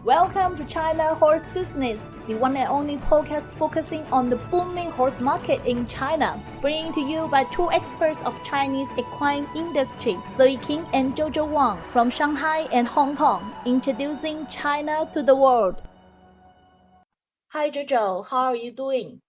Welcome to China Horse Business, the one and only podcast focusing on the booming horse market in China, bringing to you by two experts of Chinese equine industry, Zoe King and Jojo Wang from Shanghai and Hong Kong, introducing China to the world. Hi Jojo, how are you doing?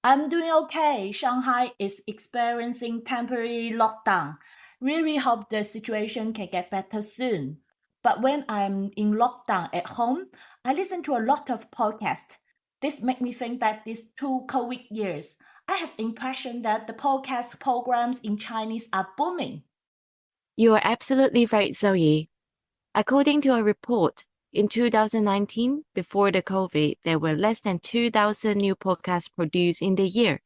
I'm doing okay. Shanghai is experiencing temporary lockdown. Really hope the situation can get better soon. But when I'm in lockdown at home, I listen to a lot of podcasts. This makes me think back these 2 COVID years. I have the impression that the podcast programs in Chinese are booming. You are absolutely right, Zoe. According to a report, in 2019, before the COVID, there were less than 2,000 new podcasts produced in the year.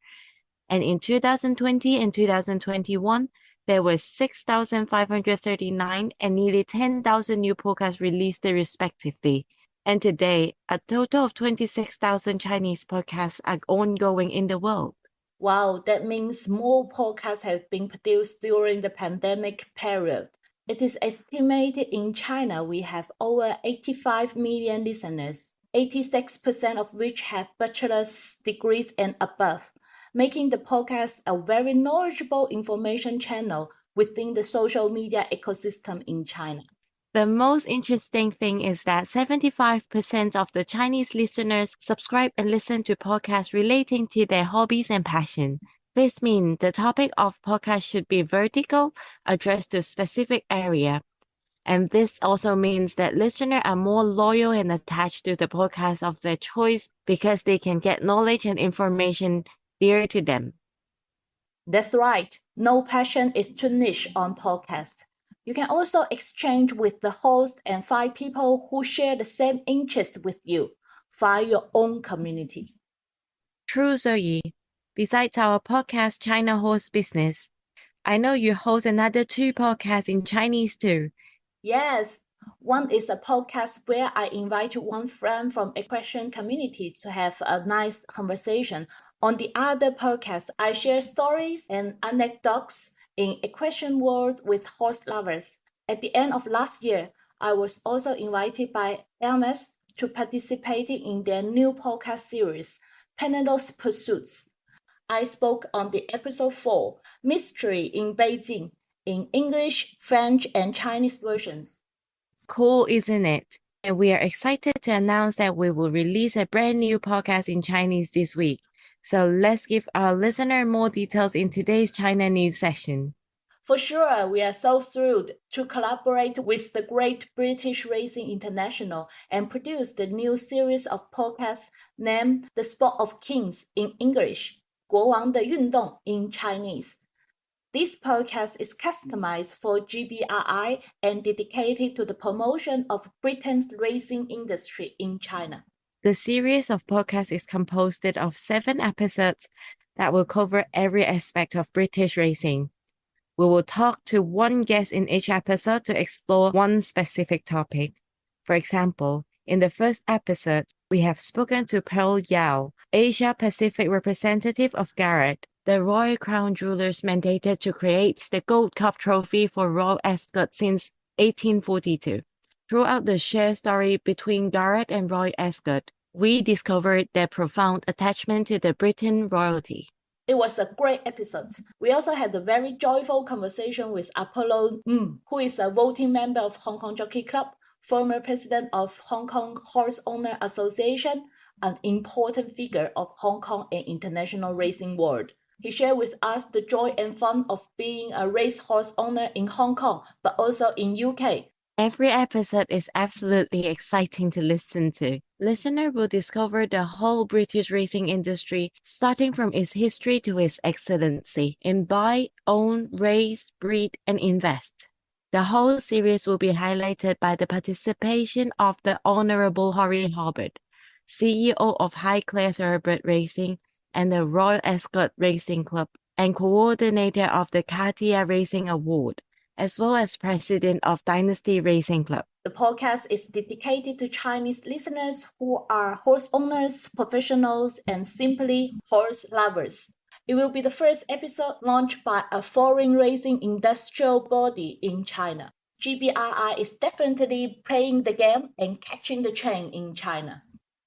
And in 2020 and 2021, there were 6,539 and nearly 10,000 new podcasts released respectively. And today, a total of 26,000 Chinese podcasts are ongoing in the world. Wow, that means more podcasts have been produced during the pandemic period. It is estimated in China we have over 85 million listeners, 86% of which have bachelor's degrees and above, making the podcast a very knowledgeable information channel within the social media ecosystem in China. The most interesting thing is that 75% of the Chinese listeners subscribe and listen to podcasts relating to their hobbies and passion. This means the topic of podcast should be vertical, addressed to a specific area. And this also means that listeners are more loyal and attached to the podcast of their choice because they can get knowledge and information dear to them. That's right. No passion is too niche on podcast. You can also exchange with the host and find people who share the same interest with you. Find your own community. True, Zoe. Besides our podcast, China Horse Business, I know you host another 2 podcasts in Chinese too. Yes. One is a podcast where I invite one friend from Equestrian community to have a nice conversation. On the other podcast, I share stories and anecdotes in equestrian world with horse lovers. At the end of last year, I was also invited by Hermes to participate in their new podcast series, Penelope's Pursuits. I spoke on the episode 4, Mystery in Beijing, in English, French, and Chinese versions. Cool, isn't it? And we are excited to announce that we will release a brand new podcast in Chinese this week. So let's give our listener more details in today's China News session. For sure, we are so thrilled to collaborate with the Great British Racing International and produce the new series of podcasts named The Sport of Kings in English, 国王的运动 in Chinese. This podcast is customized for GBRI and dedicated to the promotion of Britain's racing industry in China. The series of podcasts is composed of 7 episodes that will cover every aspect of British racing. We will talk to one guest in each episode to explore one specific topic. For example, in the first episode, we have spoken to Pearl Yao, Asia Pacific representative of Garrett, the Royal Crown Jewelers mandated to create the Gold Cup trophy for Royal Ascot since 1842. Throughout the shared story between Garrett and Royal Ascot, we discovered their profound attachment to the Britain royalty. It was a great episode. We also had a very joyful conversation with Apollo who is a voting member of Hong Kong Jockey Club, former president of Hong Kong Horse Owner Association, an important figure of Hong Kong and international racing world. He shared with us the joy and fun of being a racehorse owner in Hong Kong, but also in UK. Every episode is absolutely exciting to listen to. Listeners will discover the whole British racing industry, starting from its history to its excellency in buy, own, race, breed, and invest. The whole series will be highlighted by the participation of the Honourable Horry Hobbart, CEO of Highclere Thoroughbred Racing and the Royal Ascot Racing Club, and coordinator of the Cartier Racing Award, as well as president of Dynasty Racing Club. The podcast is dedicated to Chinese listeners who are horse owners, professionals, and simply horse lovers. It will be the first episode launched by a foreign racing industrial body in China. GBRI is definitely playing the game and catching the train in China.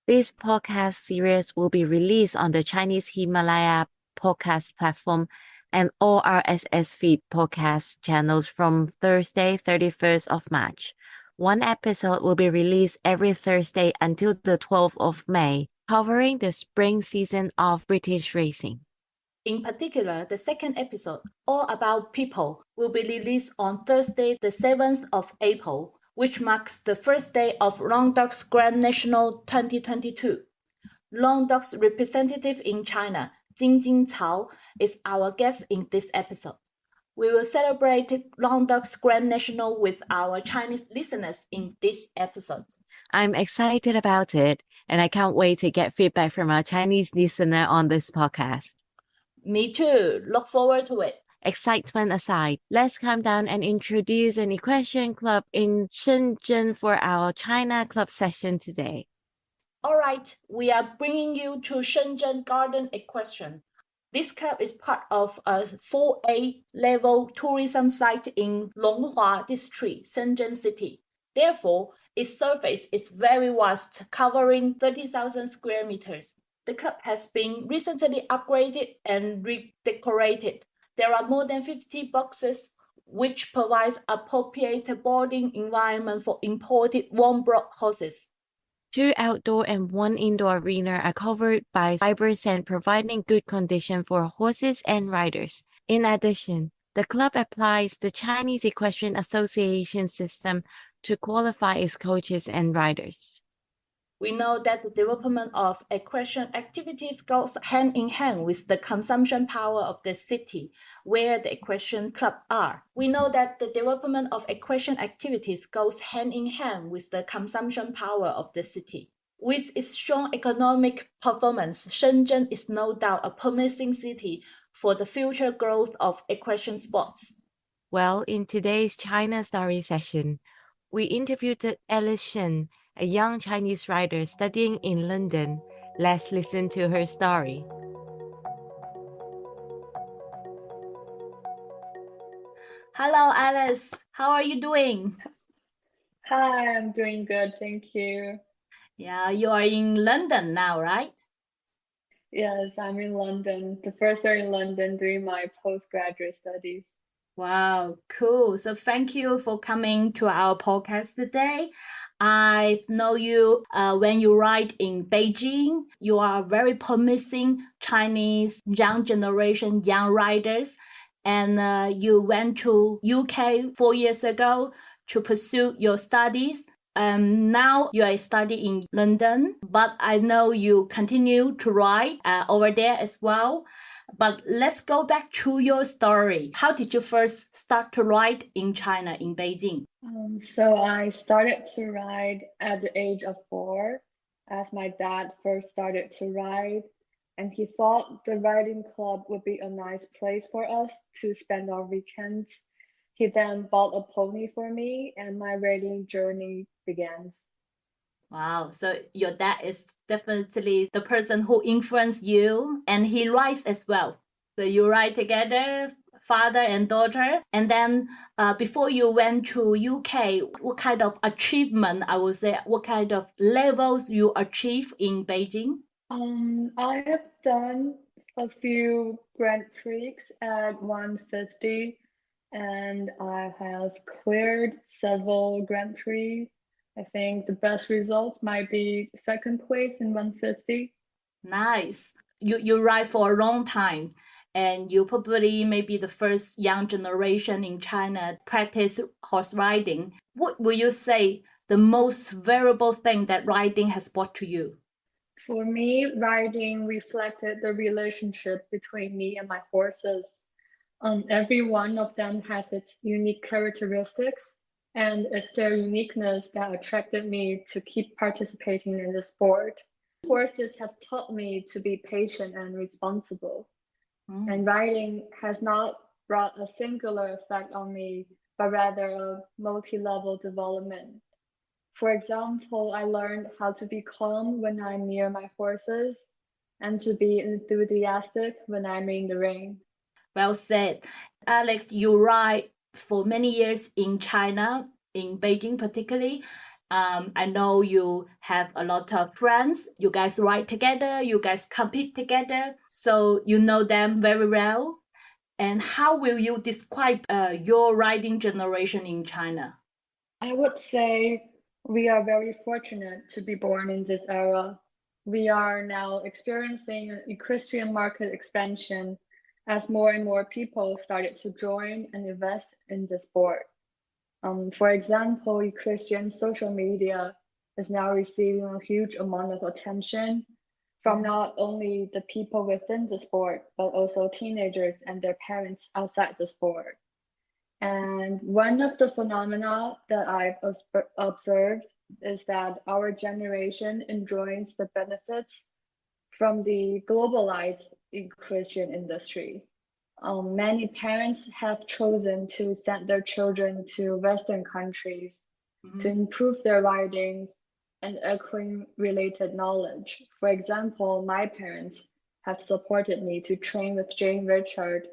This podcast series will be released on the Chinese Himalaya podcast platform and all RSS feed podcast channels from Thursday, 31st of March. One episode will be released every Thursday until the 12th of May, covering the spring season of British racing. In particular, the second episode, All About People, will be released on Thursday, the 7th of April, which marks the first day of Long Dog's Grand National 2022. Long Dog's representative in China, Jingjing Cao, is our guest in this episode. We will celebrate Long Dog's Grand National with our Chinese listeners in this episode. I'm excited about it, and I can't wait to get feedback from our Chinese listener on this podcast. Me too. Look forward to it. Excitement aside, let's calm down and introduce an equestrian club in Shenzhen for our China club session today. All right, we are bringing you to Shenzhen Garden Equestrian. This club is part of a 4A level tourism site in Longhua District, Shenzhen City. Therefore, its surface is very vast, covering 30,000 square meters. The club has been recently upgraded and redecorated. There are more than 50 boxes, which provides appropriate boarding environment for imported warm-blood horses. 2 outdoor and 1 indoor arena are covered by fiber sand, providing good condition for horses and riders. In addition, the club applies the Chinese Equestrian Association system to qualify its coaches and riders. We know that the development of equestrian activities goes hand in hand with the consumption power of the city where the equestrian club are. We know that the development of equestrian activities goes hand in hand with the consumption power of the city. With its strong economic performance, Shenzhen is no doubt a promising city for the future growth of equestrian sports. Well, in today's China Story session, we interviewed Alice Shen, a young Chinese rider studying in London. Let's listen to her story. Hello, Alice. How are you doing? Hi, I'm doing good, thank you. Yeah, you are in London now, right? Yes, I'm in London, the first year in London doing my postgraduate studies. Wow, cool. So thank you for coming to our podcast today. I know you when you ride in Beijing. You are very promising Chinese young generation, young riders. And you went to UK 4 years ago to pursue your studies. Now you are studying in London, but I know you continue to ride over there as well. But let's go back to your story. How did you first start to ride in China, in Beijing? So I started to ride at the age of 4, as my dad first started to ride, and he thought the riding club would be a nice place for us to spend our weekends. He then bought a pony for me, and my riding journey begins. Wow, so your dad is definitely the person who influenced you, and he rides as well. So you ride together, father and daughter. And then before you went to UK, what kind of achievement, I would say, what kind of levels you achieve in Beijing? I have done a few Grand Prix at 150, and I have cleared several Grand Prix. I think the best results might be second place in 150. Nice. You ride for a long time, and you probably may be the first young generation in China practice horse riding. What will you say the most valuable thing that riding has brought to you? For me, riding reflected the relationship between me and my horses. Every one of them has its unique characteristics, and it's their uniqueness that attracted me to keep participating in the sport. Horses have taught me to be patient and responsible. And riding has not brought a singular effect on me, but rather a multi-level development. For example, I learned how to be calm when I'm near my horses and to be enthusiastic when I'm in the ring. Well said. Alex, you ride for many years in China, in Beijing particularly. I know you have a lot of friends. You guys ride together, you guys compete together, so you know them very well. And how will you describe your riding generation in China? I would say we are very fortunate to be born in this era. We are now experiencing an equestrian market expansion as more and more people started to join and invest in the sport. For example, equestrian social media is now receiving a huge amount of attention from not only the people within the sport, but also teenagers and their parents outside the sport. And one of the phenomena that I've observed is that our generation enjoys the benefits from the globalized equestrian industry. Many parents have chosen to send their children to Western countries to improve their ridings and equine related knowledge. For example, my parents have supported me to train with Jane Richard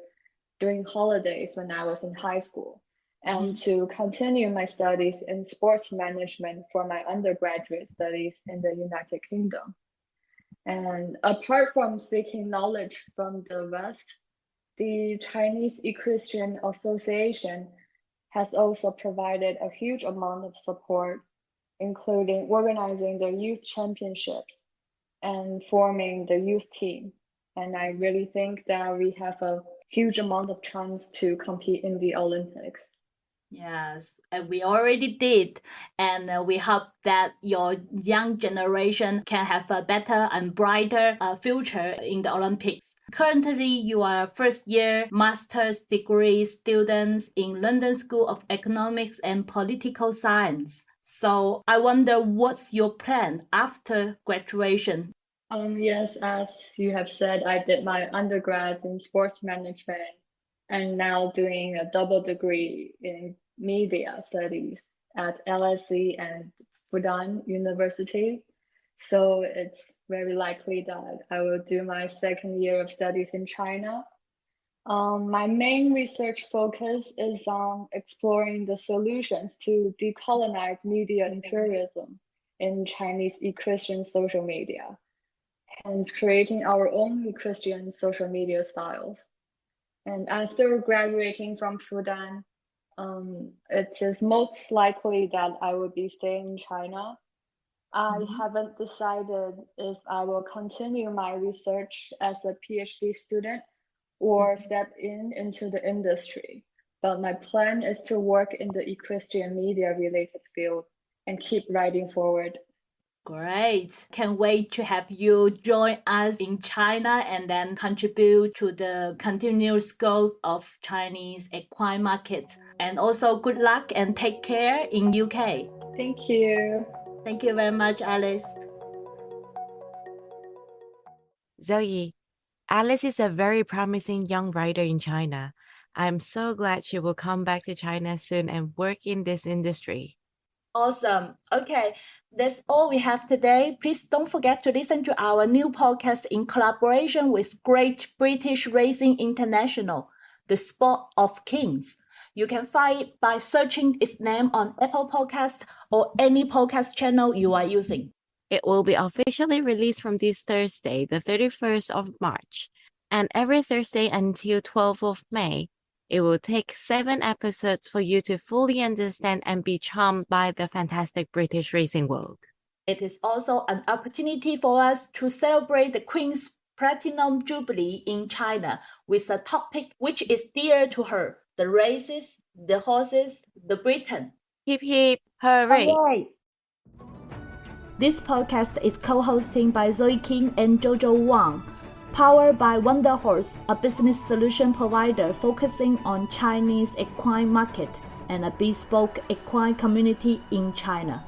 during holidays when I was in high school, and to continue my studies in sports management for my undergraduate studies in the United Kingdom. And apart from seeking knowledge from the West, the Chinese Equestrian Association has also provided a huge amount of support, including organizing the youth championships and forming the youth team. And I really think that we have a huge amount of chance to compete in the Olympics. Yes, and we already did. And we hope that your young generation can have a better and brighter future in the Olympics. Currently, you are first-year master's degree students in London School of Economics and Political Science. So I wonder, what's your plan after graduation? Yes, as you have said, I did my undergrads in sports management and now doing a double degree in media studies at LSE and Fudan University. So it's very likely that I will do my second year of studies in China. My main research focus is on exploring the solutions to decolonize media imperialism in Chinese equestrian social media, hence creating our own equestrian social media styles. And after graduating from Fudan, it is most likely that I will be staying in China. I haven't decided if I will continue my research as a PhD student or step into the industry. But my plan is to work in the equestrian media related field and keep riding forward. Great. Can't wait to have you join us in China and then contribute to the continuous growth of Chinese equine market. And also good luck and take care in UK. Thank you. Thank you very much, Alice. Zoe, Alice is a very promising young rider in China. I'm so glad she will come back to China soon and work in this industry. Awesome. Okay, that's all we have today. Please don't forget to listen to our new podcast in collaboration with Great British Racing International, The Sport of Kings. You can find it by searching its name on Apple Podcast or any podcast channel you are using. It will be officially released from this Thursday, the 31st of March, and every Thursday until 12th of May. It will take 7 episodes for you to fully understand and be charmed by the fantastic British racing world. It is also an opportunity for us to celebrate the Queen's Platinum Jubilee in China with a topic which is dear to her, the races, the horses, the Britain. Hip hip, hooray! Hooray! This podcast is co-hosted by Zoe King and Jojo Wang. Powered by Wonder Horse, a business solution provider focusing on Chinese equine market and a bespoke equine community in China.